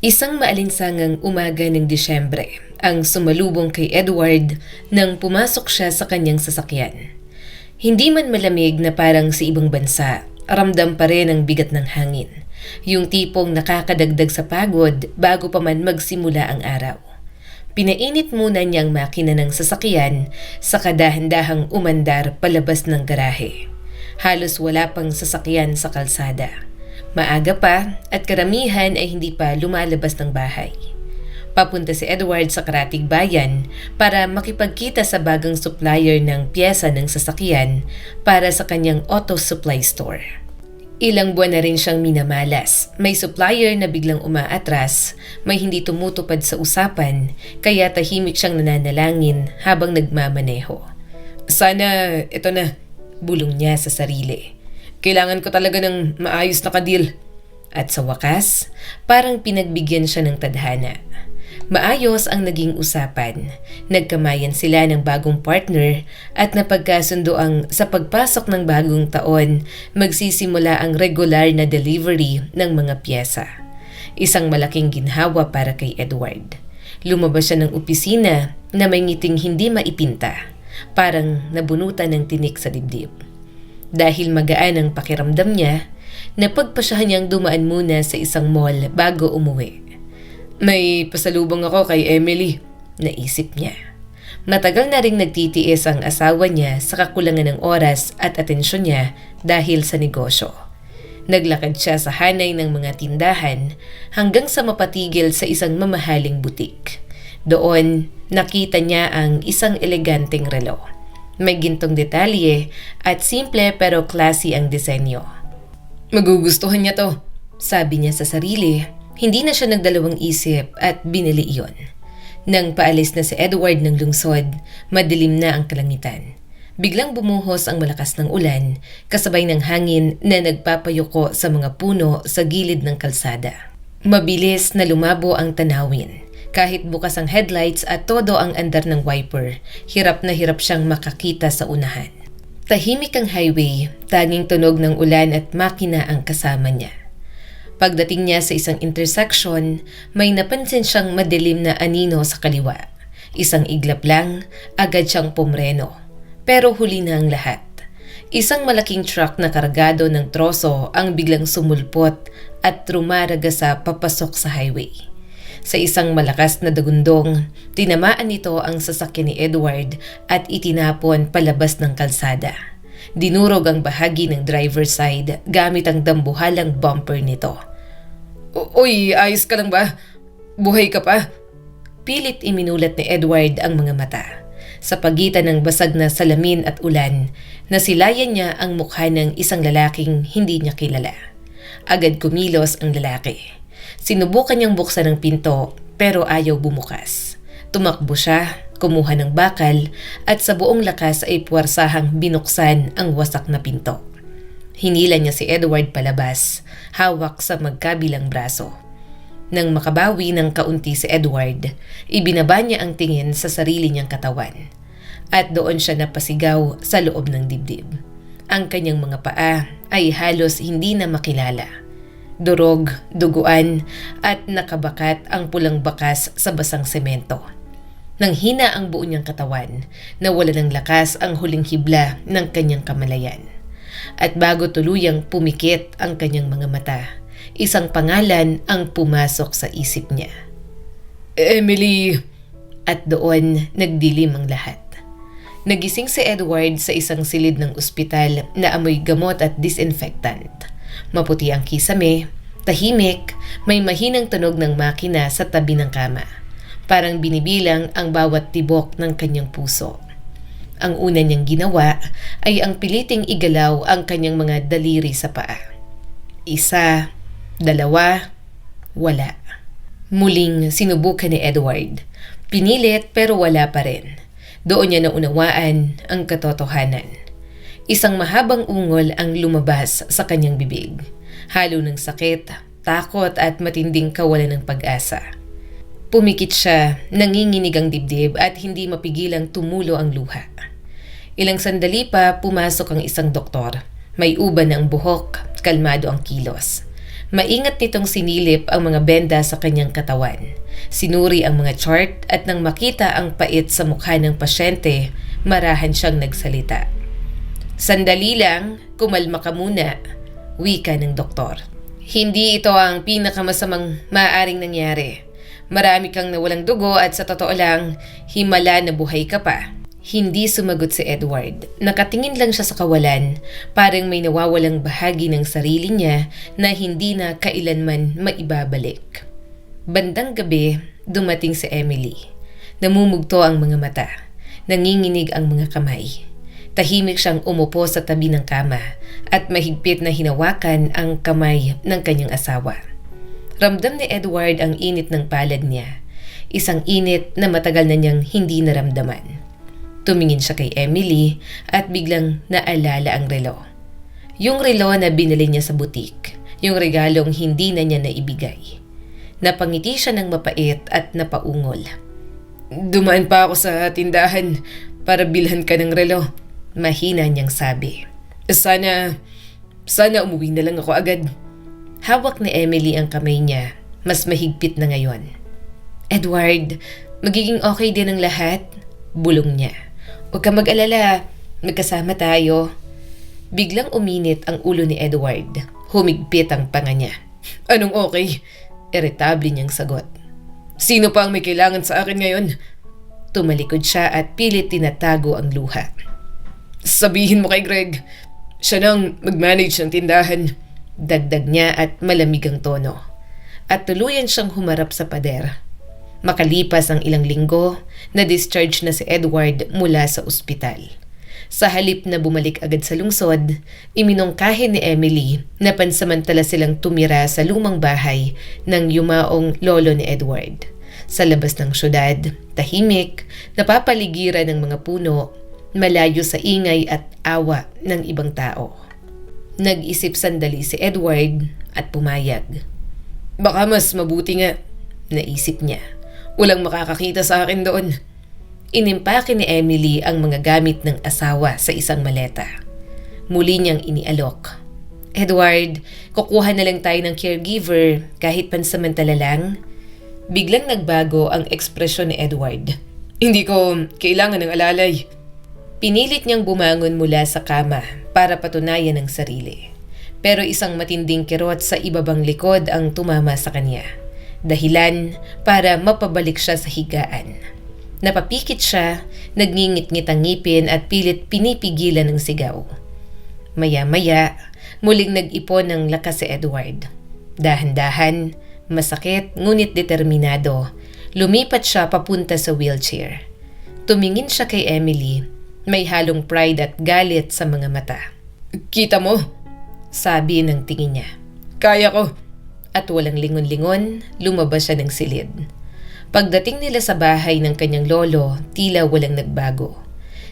Isang maalinsangang umaga ng Disyembre ang sumalubong kay Edward nang pumasok siya sa kanyang sasakyan. Hindi man malamig na parang sa ibang bansa, ramdam pa rin ang bigat ng hangin. Yung tipong nakakadagdag sa pagod bago pa man magsimula ang araw. Pinainit muna niyang makina ng sasakyan sa kadahan-dahang umandar palabas ng garahe. Halos wala pang sasakyan sa kalsada. Maaga pa at karamihan ay hindi pa lumalabas ng bahay. Papunta si Edward sa Karatig Bayan para makipagkita sa bagang supplier ng piyesa ng sasakyan para sa kanyang auto supply store. Ilang buwan na rin siyang minamalas. May supplier na biglang umaatras, may hindi tumutupad sa usapan, kaya tahimik siyang nananalangin habang nagmamaneho. Sana ito na, bulong niya sa sarili. Kailangan ko talaga ng maayos na kadil. At sa wakas, parang pinagbigyan siya ng tadhana. Maayos ang naging usapan. Nagkamayan sila ng bagong partner at napagkasundo ang sa pagpasok ng bagong taon, magsisimula ang regular na delivery ng mga piyesa. Isang malaking ginhawa para kay Edward. Lumabas siya ng opisina na may ngiting hindi maipinta, parang nabunutan ng tinik sa dibdib. Dahil magaan ang pakiramdam niya, napagpasyahan niyang dumaan muna sa isang mall bago umuwi. May pasalubong ako kay Emily, naisip niya. Matagal na ring nagtitiis ang asawa niya sa kakulangan ng oras at atensyon niya dahil sa negosyo. Naglakad siya sa hanay ng mga tindahan hanggang sa mapatigil sa isang mamahaling butik. Doon, nakita niya ang isang eleganteng relo. May gintong detalye at simple pero classy ang disenyo. Magugustuhan niya to, sabi niya sa sarili. Hindi na siya nagdalawang isip at binili iyon. Nang paalis na si Edward ng lungsod, madilim na ang kalangitan. Biglang bumuhos ang malakas ng ulan, kasabay ng hangin na nagpapayuko sa mga puno sa gilid ng kalsada. Mabilis na lumabo ang tanawin. Kahit bukas ang headlights at todo ang andar ng wiper, hirap na hirap siyang makakita sa unahan. Tahimik ang highway, tanging tunog ng ulan at makina ang kasama niya. Pagdating niya sa isang intersection, may napansin siyang madilim na anino sa kaliwa. Isang iglap lang, agad siyang pumreno. Pero huli na ang lahat. Isang malaking truck na kargado ng troso ang biglang sumulpot at rumaraga sa papasok sa highway. Sa isang malakas na dagundong, tinamaan nito ang sasakyan ni Edward at itinapon palabas ng kalsada. Dinurog ang bahagi ng driver's side gamit ang dambuhalang bumper nito. Uy, ayos ka lang ba? Buhay ka pa? Pilit iminulat ni Edward ang mga mata. Sa pagitan ng basag na salamin at ulan, nasilayan niya ang mukha ng isang lalaking hindi niya kilala. Agad kumilos ang lalaki. Sinubukan niyang buksan ang pinto pero ayaw bumukas. Tumakbo siya, kumuha ng bakal at sa buong lakas ay puwersahang binuksan ang wasak na pinto. Hinila niya si Edward palabas, hawak sa magkabilang braso. Nang makabawi ng kaunti si Edward, ibinaba niya ang tingin sa sarili niyang katawan. At doon siya napasigaw sa loob ng dibdib. Ang kanyang mga paa ay halos hindi na makilala. Durog, duguan at nakabakat ang pulang bakas sa basang semento. Nang hina ang buo niyang katawan, nawala ng lakas ang huling hibla ng kanyang kamalayan. At bago tuluyang pumikit ang kanyang mga mata, isang pangalan ang pumasok sa isip niya. Emily! At doon nagdilim ang lahat. Nagising si Edward sa isang silid ng ospital na amoy gamot at disinfectant. Maputi ang kisame, tahimik, may mahinang tunog ng makina sa tabi ng kama. Parang binibilang ang bawat tibok ng kanyang puso. Ang una niyang ginawa ay ang piliting igalaw ang kanyang mga daliri sa paa. Isa, dalawa, wala. Muling sinubukan ni Edward. Pinilit pero wala pa rin. Doon niya naunawaan ang katotohanan. Isang mahabang ungol ang lumabas sa kanyang bibig. Halo ng sakit, takot at matinding kawalan ng pag-asa. Pumikit siya, nanginginig ang dibdib at hindi mapigilang tumulo ang luha. Ilang sandali pa pumasok ang isang doktor. May uban ang buhok, kalmado ang kilos. Maingat nitong sinilip ang mga benda sa kanyang katawan. Sinuri ang mga chart at nang makita ang pait sa mukha ng pasyente, marahan siyang nagsalita. "Sandali lang, kumalma ka muna," wika ng doktor. "Hindi ito ang pinakamasamang maaaring nangyari. Marami kang nawalang dugo at sa totoo lang, himala na buhay ka pa." Hindi sumagot si Edward. Nakatingin lang siya sa kawalan, parang may nawawalang bahagi ng sarili niya na hindi na kailanman maibabalik. Bandang gabi, dumating si Emily. Namumugto ang mga mata. Nanginginig ang mga kamay. Tahimik siyang umupo sa tabi ng kama at mahigpit na hinawakan ang kamay ng kanyang asawa. Ramdam ni Edward ang init ng palad niya. Isang init na matagal na niyang hindi naramdaman. Tumingin siya kay Emily at biglang naalala ang relo. Yung relo na binili niya sa butik, yung regalong hindi na niya naibigay. Napangiti siya ng mapait at napaungol. "Dumaan pa ako sa tindahan para bilhan ka ng relo," mahina niyang sabi. Sana umuwi na lang ako agad." Hawak ni Emily ang kamay niya, mas mahigpit na ngayon. "Edward, magiging okay din ang lahat," bulong niya. "Huwag ka mag-alala, magkasama tayo." Biglang uminit ang ulo ni Edward. Humigpit ang panga niya. "Anong okay?" Irritable niyang sagot. "Sino pa ang may kailangan sa akin ngayon?" Tumalikod siya at pilit tinatago ang luha. "Sabihin mo kay Greg, siya nang mag-manage ng tindahan," dagdag niya at malamig ang tono. At tuluyan siyang humarap sa pader. Makalipas ang ilang linggo, na-discharge na si Edward mula sa ospital. Sa halip na bumalik agad sa lungsod, iminungkahi ni Emily na pansamantala silang tumira sa lumang bahay ng yumaong lolo ni Edward. Sa labas ng syudad, tahimik, napapaligiran ng mga puno, malayo sa ingay at awa ng ibang tao. Nag-isip sandali si Edward at pumayag. "Baka mas mabuti nga," naisip niya. "Walang makakakita sa akin doon." Inimpake ni Emily ang mga gamit ng asawa sa isang maleta. Muli niyang inialok. "Edward, kukuha na lang tayo ng caregiver kahit pansamantala lang." Biglang nagbago ang ekspresyon ni Edward. "Hindi ko kailangan ng alalay." Pinilit niyang bumangon mula sa kama para patunayan ang sarili. Pero isang matinding kirot sa ibabang likod ang tumama sa kanya. Dahilan para mapabalik siya sa higaan. Napapikit siya, nagngingit-ngit ang ngipin at pilit pinipigilan ng sigaw. Maya-maya, muling nag-ipon ng lakas si Edward. Dahan-dahan, masakit ngunit determinado, lumipat siya papunta sa wheelchair. Tumingin siya kay Emily, may halong pride at galit sa mga mata. "Kita mo?" sabi ng tingin niya. "Kaya ko." At walang lingon-lingon, lumabas siya ng silid. Pagdating nila sa bahay ng kanyang lolo, tila walang nagbago.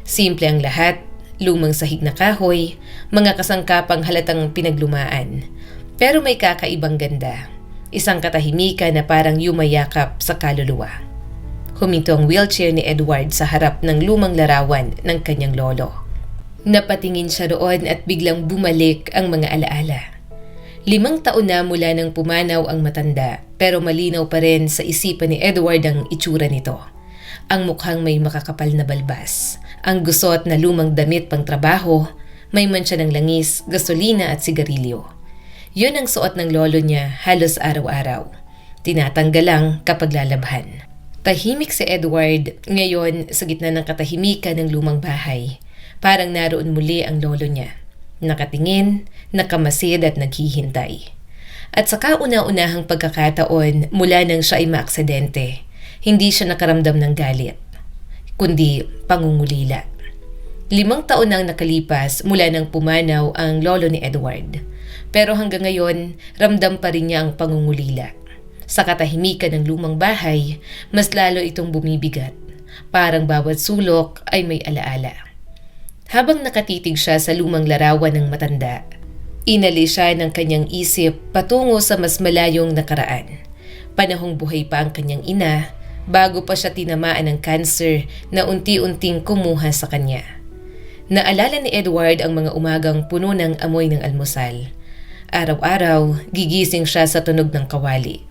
Simple ang lahat, lumang sahig na kahoy, mga kasangkapang halatang pinaglumaan. Pero may kakaibang ganda. Isang katahimikan na parang yumayakap sa kaluluwa. Huminto ang wheelchair ni Edward sa harap ng lumang larawan ng kanyang lolo. Napatingin siya roon at biglang bumalik ang mga alaala. 5 taon na mula nang pumanaw ang matanda, pero malinaw pa rin sa isipan ni Edward ang itsura nito. Ang mukhang may makakapal na balbas, ang gusot na lumang damit pang trabaho, may mancha ng langis, gasolina at sigarilyo. Yun ang suot ng lolo niya halos araw-araw. Tinatanggal lang kapag lalabhan. Tahimik si Edward ngayon sa gitna ng katahimikan ng lumang bahay. Parang naroon muli ang lolo niya. Nakatingin, nakamasid at naghihintay. At sa kauna-unahang pagkakataon mula nang siya ay maaksidente, hindi siya nakaramdam ng galit, kundi pangungulila. 5 taon nang nakalipas mula nang pumanaw ang lolo ni Edward. Pero hanggang ngayon, ramdam pa rin niya ang pangungulila. Sa katahimikan ng lumang bahay, mas lalo itong bumibigat. Parang bawat sulok ay may alaala. Habang nakatitig siya sa lumang larawan ng matanda, inalis siya ng kanyang isip patungo sa mas malayong nakaraan. Panahong buhay pa ang kanyang ina, bago pa siya tinamaan ng cancer na unti-unting kumuha sa kanya. Naalala ni Edward ang mga umagang puno ng amoy ng almusal. Araw-araw, gigising siya sa tunog ng kawali.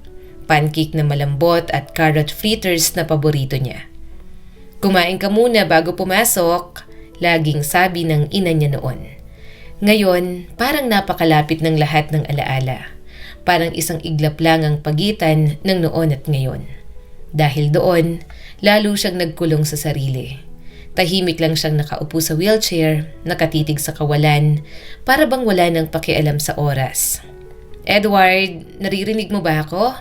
Pancake na malambot at carrot fritters na paborito niya. Kumain ka muna bago pumasok, laging sabi ng ina niya noon. Ngayon, parang napakalapit ng lahat ng alaala. Parang isang iglap lang ang pagitan ng noon at ngayon. Dahil doon, lalo siyang nagkulong sa sarili. Tahimik lang siyang nakaupo sa wheelchair, nakatitig sa kawalan, para bang wala nang pakialam sa oras. "Edward, naririnig mo ba ako?"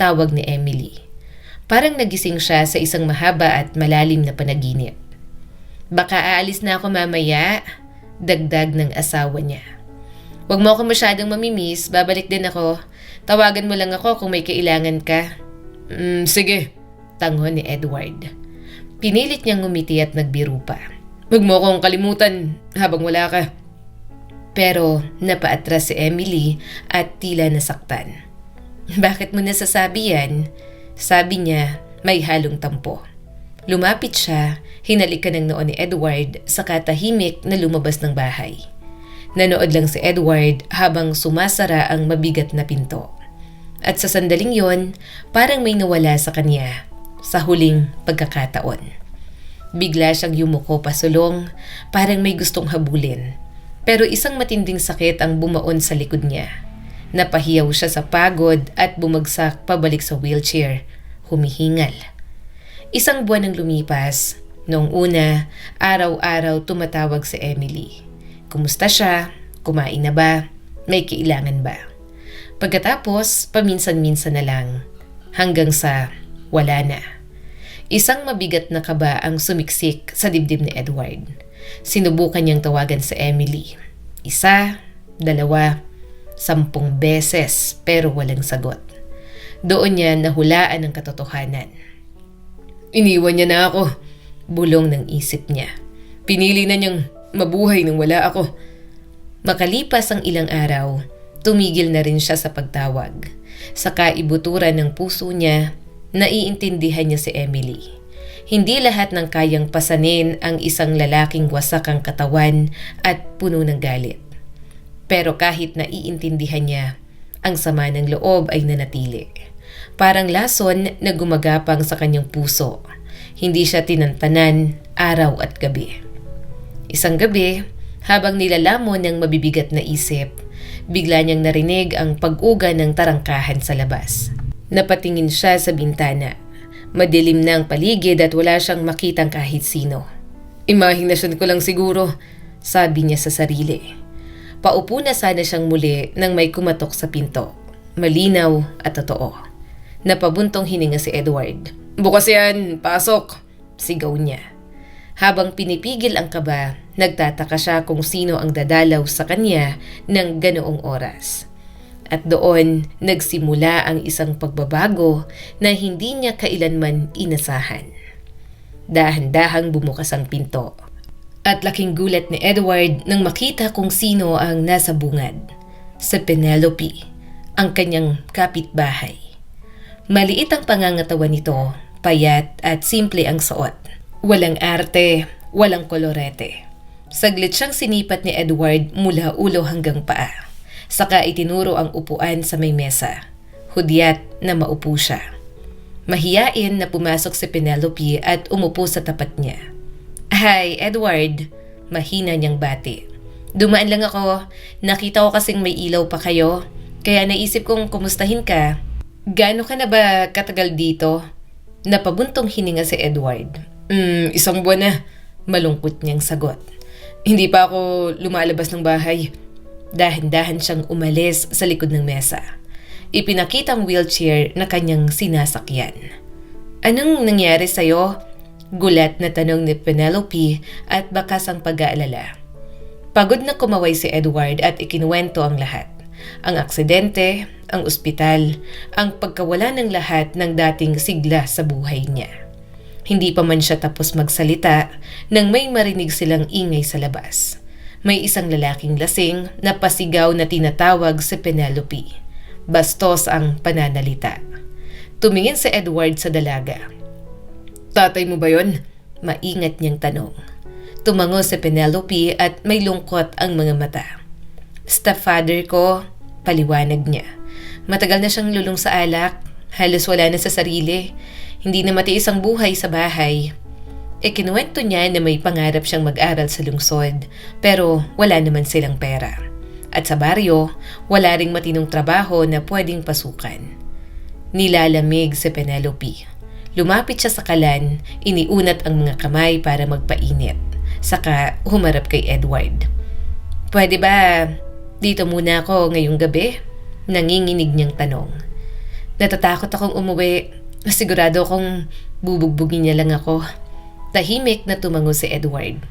Tawag ni Emily. Parang nagising siya sa isang mahaba at malalim na panaginip. "Baka aalis na ako mamaya," dagdag ng asawa niya. "Huwag mo ako masyadong mamimiss, babalik din ako. Tawagan mo lang ako kung may kailangan ka." Sige," tango ni Edward. Pinilit niyang ngumiti at nagbiro pa. "Huwag mo akong kalimutan habang wala ka." Pero napaatras si Emily at tila nasaktan. "Bakit mo nasasabi yan?" Sabi niya, may halong tampo. Lumapit siya, hinalikan ng noo ni Edward sa katahimik na lumabas ng bahay. Nanood lang si Edward habang sumasara ang mabigat na pinto. At sa sandaling yon, parang may nawala sa kanya sa huling pagkakataon. Bigla siyang yumuko pasulong, parang may gustong habulin. Pero isang matinding sakit ang bumaon sa likod niya. Napahiyaw siya sa pagod at bumagsak pabalik sa wheelchair, humihingal. Isang buwan ang lumipas. Noong una, araw-araw tumatawag si Emily. Kumusta siya? Kumain na ba? May kailangan ba? Pagkatapos, paminsan-minsan na lang. Hanggang sa wala na. Isang mabigat na kaba ang sumiksik sa dibdib ni Edward. Sinubukan niyang tawagan si Emily. 1, 2, 10 beses pero walang sagot. Doon niya nahulaan ang katotohanan. "Iniwan niya na ako," bulong ng isip niya. "Pinili na niyang mabuhay nang wala ako." Makalipas ang ilang araw, tumigil na rin siya sa pagtawag. Sa kaibuturan ng puso niya, naiintindihan niya si Emily. Hindi lahat ng kayang pasanin ang isang lalaking wasak ang katawan at puno ng galit. Pero kahit naiintindihan niya, ang sama ng loob ay nanatili. Parang lason na gumagapang sa kanyang puso. Hindi siya tinantanan araw at gabi. Isang gabi, habang nilalamon ng mabibigat na isip, bigla niyang narinig ang pag-uga ng tarangkahan sa labas. Napatingin siya sa bintana. Madilim na ang paligid at wala siyang makitang kahit sino. "Imahinasyon ko lang siguro," sabi niya sa sarili. Paupo na sana siyang muli nang may kumatok sa pinto. Malinaw at totoo. Napabuntong hininga si Edward. "Bukas yan, pasok!" sigaw niya. Habang pinipigil ang kaba, nagtataka siya kung sino ang dadalaw sa kanya ng ganoong oras. At doon, nagsimula ang isang pagbabago na hindi niya kailanman inasahan. Dahan-dahang bumukas ang pinto. At laking gulat ni Edward nang makita kung sino ang nasa bungad. Si Penelope, ang kanyang kapitbahay. Maliit ang pangangatawan nito, payat at simple ang suot. Walang arte, walang kolorete. Saglit siyang sinipat ni Edward mula ulo hanggang paa. Saka itinuro ang upuan sa may mesa. Hudyat na maupo siya. Mahiyain na pumasok si Penelope at umupo sa tapat niya. "Hi, Edward," mahina niyang bati. "Dumaan lang ako. Nakita ko kasing may ilaw pa kayo. Kaya naisip kong kumustahin ka. Gaano ka na ba katagal dito?" Napabuntong hininga si Edward. 1 buwan na," malungkot niyang sagot. "Hindi pa ako lumalabas ng bahay." Dahan-dahan siyang umalis sa likod ng mesa. Ipinakita ang wheelchair na kanyang sinasakyan. "Anong nangyari sa'yo?" Gulat na tanong ni Penelope at bakas ang pag-aalala. Pagod na kumaway si Edward at ikinuwento ang lahat. Ang aksidente, ang ospital, ang pagkawala ng lahat ng dating sigla sa buhay niya. Hindi pa man siya tapos magsalita nang may marinig silang ingay sa labas. May isang lalaking lasing na pasigaw na tinatawag si Penelope. Bastos ang pananalita. Tumingin si Edward sa dalaga. "Tatay mo ba yon?" Maingat niyang tanong. Tumango si Penelope at may lungkot ang mga mata. "Stepfather ko," Paliwanag niya. Matagal na siyang lulong sa alak. Halos wala na sa sarili. Hindi na matiis ang buhay sa bahay. Ikinuwento niya na may pangarap siyang mag-aral sa lungsod, pero wala naman silang pera. At sa baryo, wala ring matinong trabaho na pwedeng pasukan. Nilalamig si Penelope. Lumapit siya sa kalan, iniunat ang mga kamay para magpainit. Saka humarap kay Edward. "Pwede ba dito muna ako ngayong gabi?" Nanginginig niyang tanong. "Natatakot akong umuwi. Sigurado akong bubugbugin niya lang ako." Tahimik na tumango si Edward.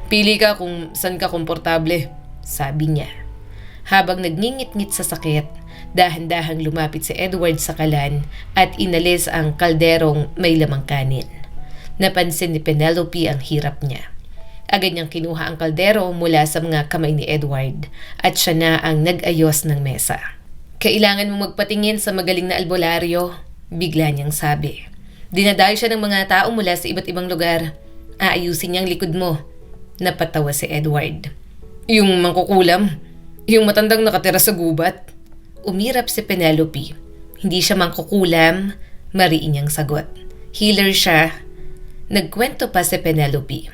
"Pili ka kung saan ka komportable," sabi niya. Habang nagngingit-ngit sa sakit, dahan-dahang lumapit si Edward sa kalan at inalis ang kalderong may lamang kanin. Napansin ni Penelope ang hirap niya. Agad niyang kinuha ang kaldero mula sa mga kamay ni Edward at siya na ang nag-ayos ng mesa. "Kailangan mong magpatingin sa magaling na albularyo," bigla niyang sabi. "Dinadayo siya ng mga tao mula sa iba't ibang lugar. Aayusin niyang likod mo." Napatawa si Edward. "Yung mangkukulam? Yung matandang nakatira sa gubat?" Umirap si Penelope. "Hindi siya mangkukulam," mariin niyang sagot. "Healer siya." Nagkwento pa si Penelope.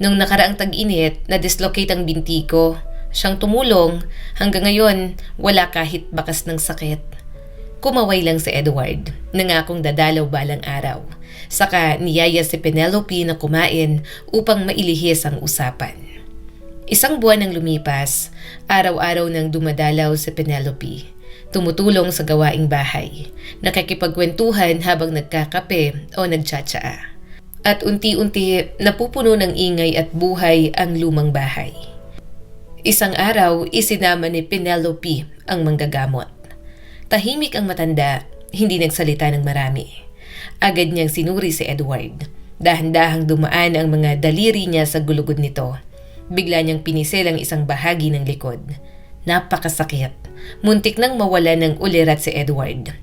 "Nung nakaraang tag-init, na-dislocate ang binti ko. Siyang tumulong. Hanggang ngayon, wala kahit bakas ng sakit." Kumaway lang si Edward. Nangakong dadalaw balang araw. Saka niyaya si Penelope na kumain upang mailihis ang usapan. Isang buwan nang lumipas, araw-araw nang dumadalaw si Penelope. Tumutulong sa gawaing bahay. Nakikipagkwentuhan habang nagkakape o nagtsatsaa. At unti-unti napupuno ng ingay at buhay ang lumang bahay. Isang araw, isinama ni Penelope ang manggagamot. Tahimik ang matanda, hindi nagsalita ng marami. Agad niyang sinuri si Edward. Dahan-dahang dumaan ang mga daliri niya sa gulugod nito. Bigla niyang pinisil ang isang bahagi ng likod. Napakasakit. Muntik nang mawala ng ulirat si Edward.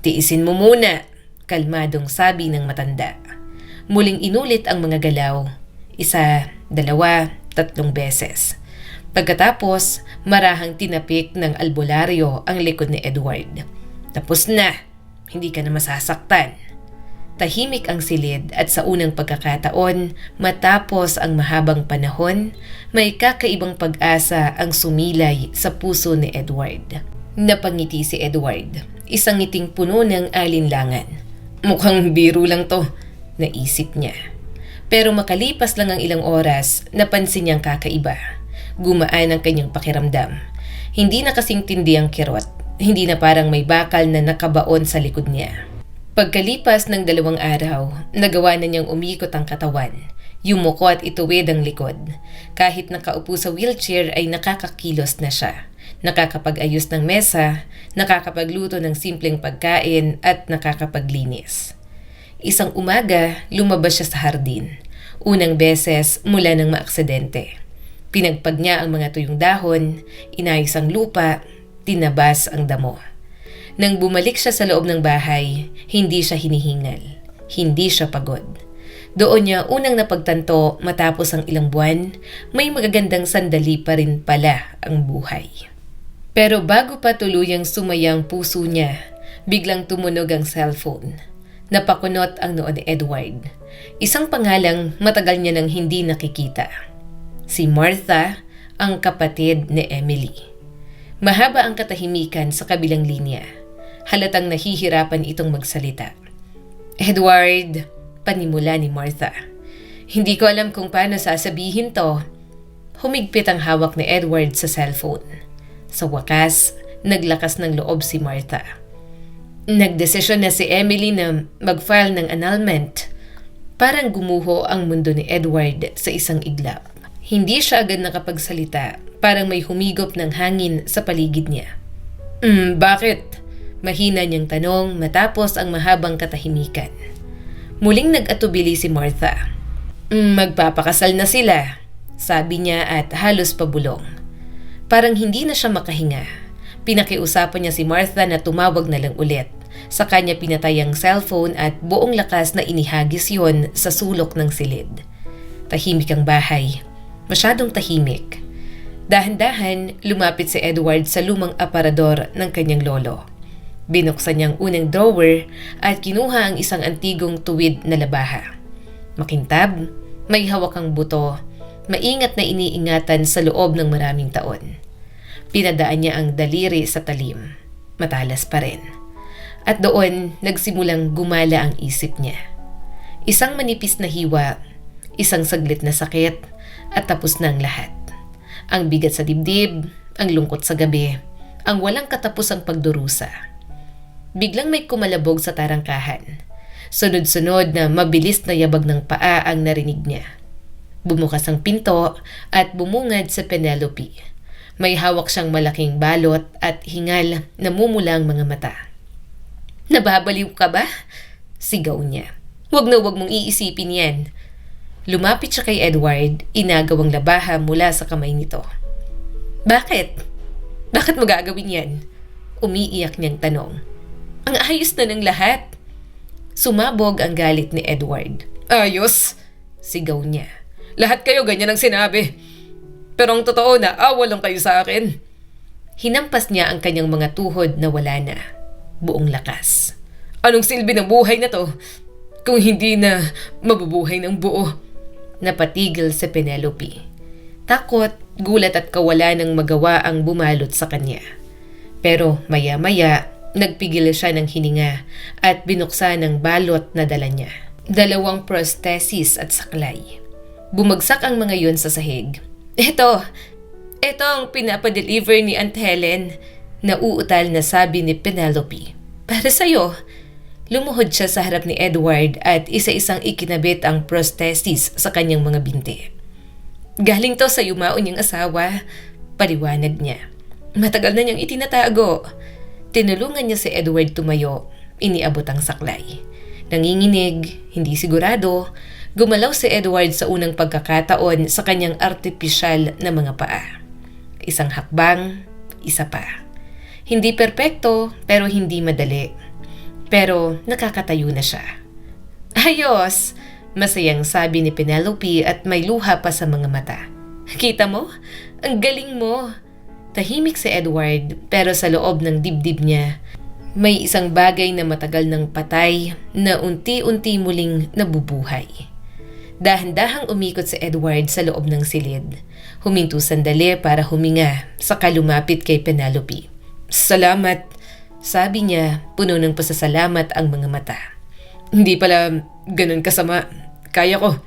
"Tiisin mo muna," kalmadong sabi ng matanda. Muling inulit ang mga galaw. 1, 2, 3 beses. Pagkatapos, marahang tinapik ng albularyo ang likod ni Edward. "Tapos na. Hindi ka na masasaktan." Tahimik ang silid at sa unang pagkakataon, matapos ang mahabang panahon, may kakaibang pag-asa ang sumilay sa puso ni Edward. Napangiti si Edward, isang ngiting puno ng alinlangan. "Mukhang biro lang to," naisip niya. Pero makalipas lang ang ilang oras, napansin niyang kakaiba. Gumaan ang kanyang pakiramdam. Hindi na kasing tindi ang kirot. Hindi na parang may bakal na nakabaon sa likod niya. Pagkalipas ng 2 araw, nagawa na niyang umikot ang katawan. Yumuko at ituwid ang likod. Kahit nakaupo sa wheelchair ay nakakakilos na siya. Nakakapag-ayos ng mesa, nakakapagluto ng simpleng pagkain at nakakapaglinis. Isang umaga, lumabas siya sa hardin. Unang beses mula ng maaksidente. Pinagpag niya ang mga tuyong dahon, inayos ang lupa, tinabas ang damo. Nang bumalik siya sa loob ng bahay, hindi siya hinihingal. Hindi siya pagod. Doon niya unang napagtanto matapos ang ilang buwan, may magagandang sandali pa rin pala ang buhay. Pero bago pa tuluyang sumaya ang puso niya, biglang tumunog ang cellphone. Napakunot ang noo ni Edward. Isang pangalang matagal niya nang hindi nakikita. Si Martha, ang kapatid ni Emily. Mahaba ang katahimikan sa kabilang linya. Halatang nahihirapan itong magsalita. "Edward," panimula ni Martha. "Hindi ko alam kung paano sasabihin to." Humigpit ang hawak ni Edward sa cellphone. Sa wakas, naglakas ng loob si Martha. Nagdesisyon na si Emily na mag-file ng annulment. Parang gumuho ang mundo ni Edward sa isang iglap. Hindi siya agad nakapagsalita, parang may humigop ng hangin sa paligid niya. Bakit?" Mahina niyang tanong matapos ang mahabang katahimikan. Muling nag-atubili si Martha. Magpapakasal na sila," sabi niya at halos pabulong. Parang hindi na siya makahinga. Pinakiusapan niya si Martha na tumawag na lang ulit. Sa kanya pinatay ang cellphone at buong lakas na inihagis yon sa sulok ng silid. Tahimik ang bahay. Masyadong tahimik. Dahan-dahan, lumapit si Edward sa lumang aparador ng kanyang lolo. Binuksan niyang unang drawer at kinuha ang isang antigong tuwid na labaha. Makintab, may hawakang buto, maingat na iniingatan sa loob ng maraming taon. Pinadaan niya ang daliri sa talim. Matalas pa rin. At doon, nagsimulang gumala ang isip niya. Isang manipis na hiwa, isang saglit na sakit, at tapos na ang lahat. Ang bigat sa dibdib, ang lungkot sa gabi, ang walang katapusang pagdurusa. Biglang may kumalabog sa tarangkahan. Sunod-sunod na mabilis na yabag ng paa ang narinig niya. Bumukas ang pinto at bumungad sa Penelope. May hawak siyang malaking balot at hingal na mumula ang mga mata. "Nababaliw ka ba?" Sigaw niya. "Huwag na huwag mong iisipin yan." Lumapit siya kay Edward, inagawang labaha mula sa kamay nito. "Bakit? Bakit mo gagawin yan?" Umiiyak niyang tanong. "Ang ayos na ng lahat." Sumabog ang galit ni Edward. "Ayos?" Sigaw niya. "Lahat kayo ganyan ang sinabi. Pero ang totoo na awa lang kayo sa akin." Hinampas niya ang kanyang mga tuhod na wala na. Buong lakas. "Anong silbi ng buhay na to kung hindi na mabubuhay ng buo?" Napatigil si Penelope. Takot, gulat at kawalan ng magawa ang bumalot sa kanya. Pero maya-maya, nagpigil siya ng hininga at binuksan ang balot na dala niya. 2 prosthesis at saklay. Bumagsak ang mga yun sa sahig. Ito ang pinapadeliver ni Aunt Helen," nauutal na sabi ni Penelope. "Para sa'yo." Lumuhod siya sa harap ni Edward at isa-isang ikinabit ang prosthesis sa kanyang mga binti. "Galing to sa yumaon niyang asawa," paliwanag niya. "Matagal na niyang itinatago." Tinulungan niya si Edward tumayo, iniabot ang saklay. Nanginginig, hindi sigurado, gumalaw si Edward sa unang pagkakataon sa kanyang artipisyal na mga paa. Isang hakbang, isa pa. Hindi perpekto pero hindi madali. Pero nakakatayo na siya. "Ayos!" Masayang sabi ni Penelope at may luha pa sa mga mata. "Kita mo? Ang galing mo!" Tahimik si Edward pero sa loob ng dibdib niya, may isang bagay na matagal ng patay na unti-unti muling nabubuhay. Dahan-dahang umikot si Edward sa loob ng silid. Huminto sandali para huminga, saka lumapit kay Penelope. "Salamat," sabi niya, puno ng pasasalamat ang mga mata. "Hindi pala ganun kasama. Kaya ko."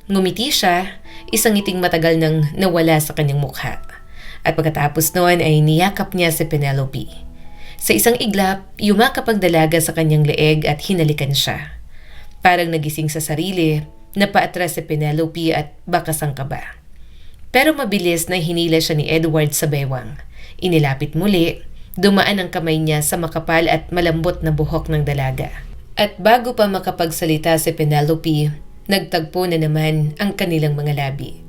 Ngumiti siya, isang ngiting matagal nang nawala sa kanyang mukha. At pagkatapos noon ay niyakap niya si Penelope. Sa isang iglap, yumakap ang dalaga sa kanyang leeg at hinalikan siya. Parang nagising sa sarili, napaatras si Penelope at bakas ang kaba. Pero mabilis na hinila siya ni Edward sa bewang. Inilapit muli, dumaan ang kamay niya sa makapal at malambot na buhok ng dalaga. At bago pa makapagsalita si Penelope, nagtagpo na naman ang kanilang mga labi.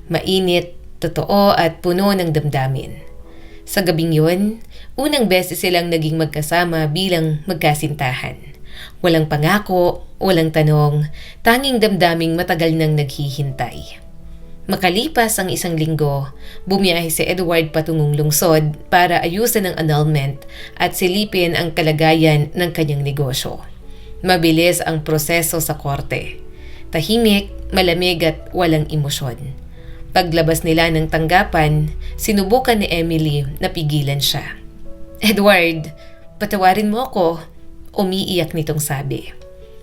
Mainit, totoo at puno ng damdamin. Sa gabing yun, unang beses silang naging magkasama bilang magkasintahan. Walang pangako, walang tanong, tanging damdaming matagal nang naghihintay. Makalipas ang 1 linggo, bumiyahe si Edward patungong lungsod para ayusin ang annulment at silipin ang kalagayan ng kanyang negosyo. Mabilis ang proseso sa korte. Tahimik, malamig at walang emosyon. Paglabas nila ng tanggapan, sinubukan ni Emily na pigilan siya. "Edward, patawarin mo ako," umiiyak nitong sabi.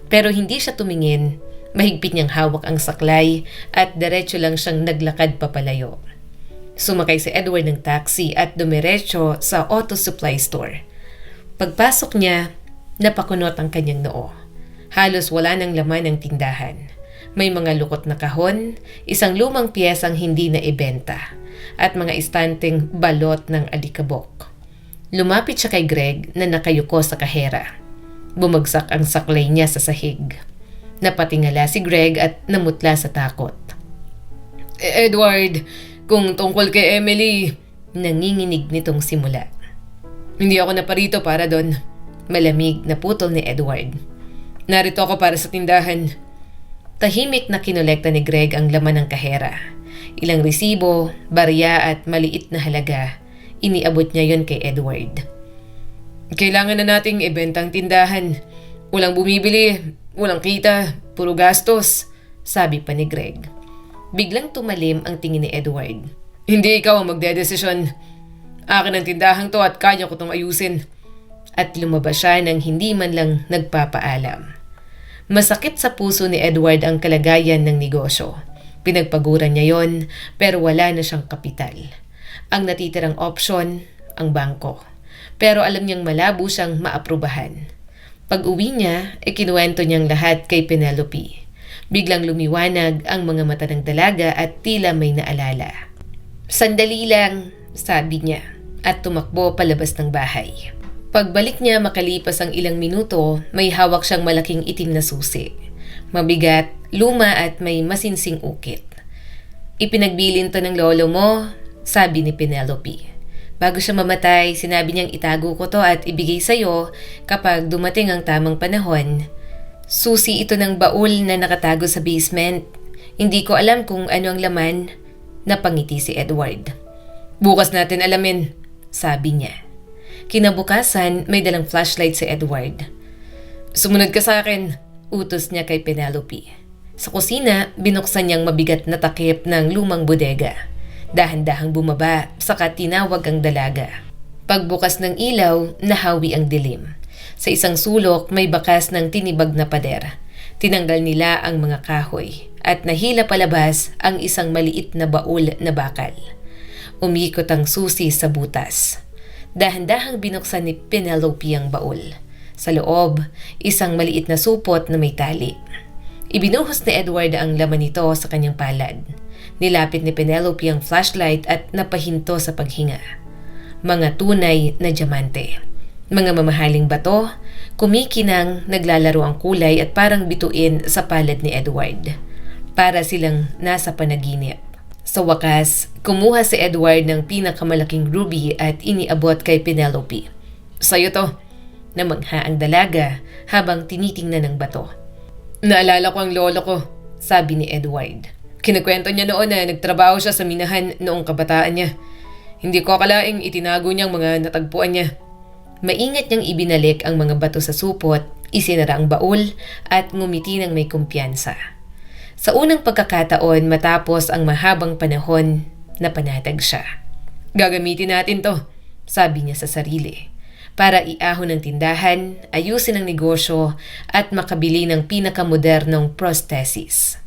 Pero hindi siya tumingin. Mahigpit niyang hawak ang saklay at diretso lang siyang naglakad papalayo. Sumakay si Edward ng taxi at dumiretso sa auto supply store. Pagpasok niya, napakunot ang kanyang noo. Halos wala nang laman ang tindahan. May mga lukot na kahon, isang lumang piyesang hindi na ibenta, at mga istanteng balot ng alikabok. Lumapit siya kay Greg na nakayuko sa kahera. Bumagsak ang saklay niya sa sahig. Napatingala si Greg at namutla sa takot. "Edward, kung tungkol kay Emily," nanginginig nitong simula. "Hindi ako naparito para doon." Malamig na putol ni Edward. "Narito ako para sa tindahan." Tahimik na kinolekta ni Greg ang laman ng kahera. Ilang resibo, barya at maliit na halaga. Iniabot niya yon kay Edward. Kailangan na nating ibentang tindahan. Walang bumibili, walang kita, puro gastos, sabi pa ni Greg. Biglang tumalim ang tingin ni Edward. Hindi ikaw ang magdedesisyon. Akin ang tindahan to at kaya ko tong ayusin. At lumabas siya nang hindi man lang nagpapaalam. Masakit sa puso ni Edward ang kalagayan ng negosyo. Pinagpaguran niya yon pero wala na siyang kapital. Ang natitirang opsyon, ang bangko. Pero alam niyang malabo siyang maaprubahan. Pag-uwi niya, kinuwento niyang lahat kay Penelope. Biglang lumiwanag ang mga mata ng dalaga at tila may naalala. Sandali lang, sabi niya, at tumakbo palabas ng bahay. Pagbalik niya makalipas ang ilang minuto, may hawak siyang malaking itim na susi. Mabigat, luma at may masinsing ukit. Ipinagbilin to ng lolo mo, sabi ni Penelope. Bago siya mamatay, sinabi niyang itago ko to at ibigay sa'yo kapag dumating ang tamang panahon. Susi ito ng baul na nakatago sa basement. Hindi ko alam kung ano ang laman. Napangiti si Edward. Bukas natin alamin, sabi niya. Kinabukasan, may dalang flashlight si Edward. Sumunod ka sa akin, utos niya kay Penelope. Sa kusina, binuksan niyang mabigat na takip ng lumang bodega. Dahan-dahang bumaba, saka tinawag ang dalaga. Pagbukas ng ilaw, nahawi ang dilim. Sa isang sulok, may bakas ng tinibag na pader. Tinanggal nila ang mga kahoy at nahila palabas ang isang maliit na baul na bakal. Umikot ang susi sa butas. Dahan-dahang binuksan ni Penelope ang baul. Sa loob, isang maliit na supot na may tali. Ibinuhos ni Edward ang laman nito sa kanyang palad. Nilapit ni Penelope ang flashlight at napahinto sa paghinga. Mga tunay na diamante. Mga mamahaling bato, kumikinang naglalaro ang kulay at parang bituin sa palad ni Edward. Para silang nasa panaginip. Sa wakas, kumuha si Edward ng pinakamalaking ruby at iniabot kay Penelope. Sa'yo to, namangha ang dalaga habang tinitingnan ng bato. Naalala ko ang lolo ko, sabi ni Edward. Kinakwento niya noon na nagtrabaho siya sa minahan noong kabataan niya. Hindi ko akalaing itinago niyang mga natagpuan niya. Maingat niyang ibinalik ang mga bato sa supot, isinara ang baul at ngumiti ng may kumpiyansa. Sa unang pagkakataon matapos ang mahabang panahon, napanatag siya. Gagamitin natin to, sabi niya sa sarili. Para iahon ng tindahan, ayusin ang negosyo at makabili ng pinakamodernong prosthesis.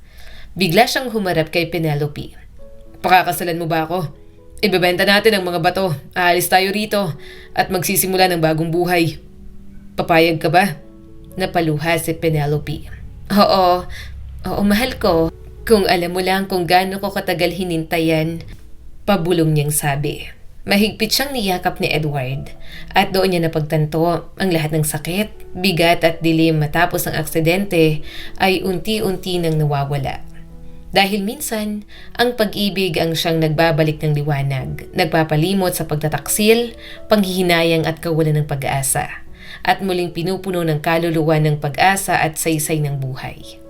Bigla siyang humarap kay Penelope. Pakakasalan mo ba ako? Ibebenta natin ang mga bato, aalis tayo rito at magsisimula ng bagong buhay. Papayag ka ba? Napaluha si Penelope. Oo, mahal ko. Kung alam mo lang kung gaano ko katagal hinintayan, pabulong niyang sabi. Mahigpit siyang niyakap ni Edward at doon niya napagtanto ang lahat ng sakit, bigat at dilim matapos ang aksidente ay unti-unti nang nawawala. Dahil minsan, ang pag-ibig ang siyang nagbabalik ng liwanag, nagpapalimot sa pagtataksil, panghihinayang at kawalan ng pag-asa, at muling pinupuno ng kaluluwa ng pag-asa at saysay ng buhay.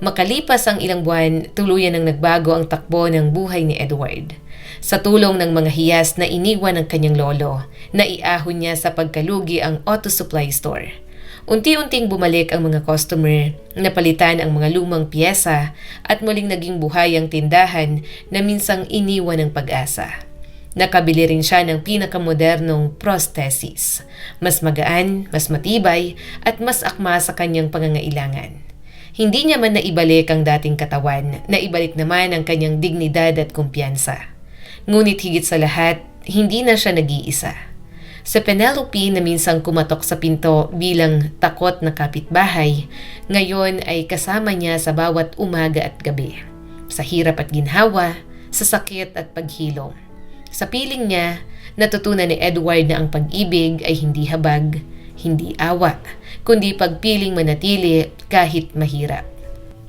Makalipas ang ilang buwan, tuluyan ang nagbago ang takbo ng buhay ni Edward. Sa tulong ng mga hiyas na iniwan ng kanyang lolo, naiahon niya sa pagkalugi ang auto supply store. Unti-unting bumalik ang mga customer, napalitan ang mga lumang piyesa at muling naging buhay ang tindahan na minsang iniwan ng pag-asa. Nakabili rin siya ng pinakamodernong prosthesis, mas magaan, mas matibay at mas akma sa kanyang pangangailangan. Hindi niya man naibalik ang dating katawan, naibalik naman ang kanyang dignidad at kumpiyansa. Ngunit higit sa lahat, hindi na siya nag-iisa. Sa Penelope na minsang kumatok sa pinto bilang takot na kapitbahay, ngayon ay kasama niya sa bawat umaga at gabi. Sa hirap at ginhawa, sa sakit at paghilom. Sa piling niya, natutunan ni Edward na ang pag-ibig ay hindi habag, hindi awa, kundi pagpiling manatili kahit mahirap.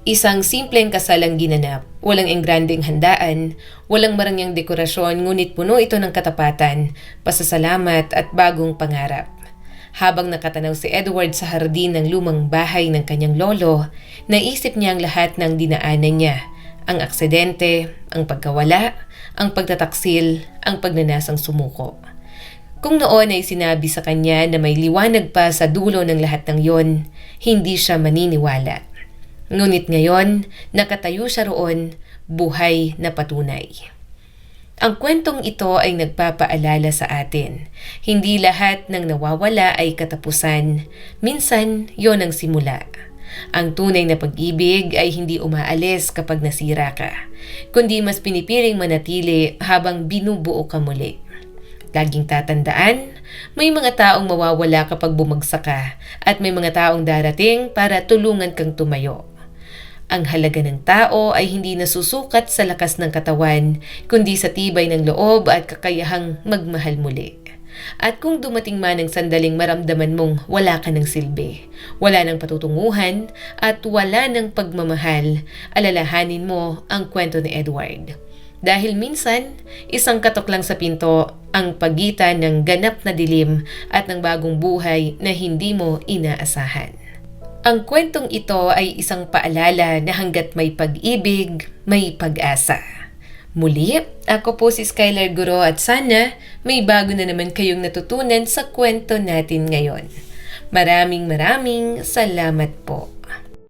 Isang simpleng kasalang ginanap, walang engrandeng handaan, walang marangyang dekorasyon ngunit puno ito ng katapatan, pasasalamat at bagong pangarap. Habang nakatanaw si Edward sa hardin ng lumang bahay ng kanyang lolo, naisip niya ang lahat ng dinaanan niya Ang aksidente, ang pagkawala, ang pagtataksil, ang pagnanasang sumuko. Kung noon ay sinabi sa kanya na may liwanag pa sa dulo ng lahat ng yon, hindi siya maniniwala. Ngunit ngayon, nakatayo siya roon, buhay na patunay. Ang kwentong ito ay nagpapaalala sa atin. Hindi lahat ng nawawala ay katapusan. Minsan, yon ang simula. Ang tunay na pag-ibig ay hindi umaalis kapag nasira ka, kundi mas pinipiling manatili habang binubuo ka muli. Laging tatandaan, may mga taong mawawala kapag bumagsak ka at may mga taong darating para tulungan kang tumayo. Ang halaga ng tao ay hindi nasusukat sa lakas ng katawan, kundi sa tibay ng loob at kakayahang magmahal muli. At kung dumating man ang sandaling maramdaman mong wala ka ng silbi, wala ng patutunguhan at wala ng pagmamahal, alalahanin mo ang kwento ni Edward. Dahil minsan, isang katok lang sa pinto ang pagitan ng ganap na dilim at ng bagong buhay na hindi mo inaasahan. Ang kwentong ito ay isang paalala na hanggat may pag-ibig, may pag-asa. Muli, ako po si Skylar Guro at sana may bago na naman kayong natutunan sa kwento natin ngayon. Maraming salamat po.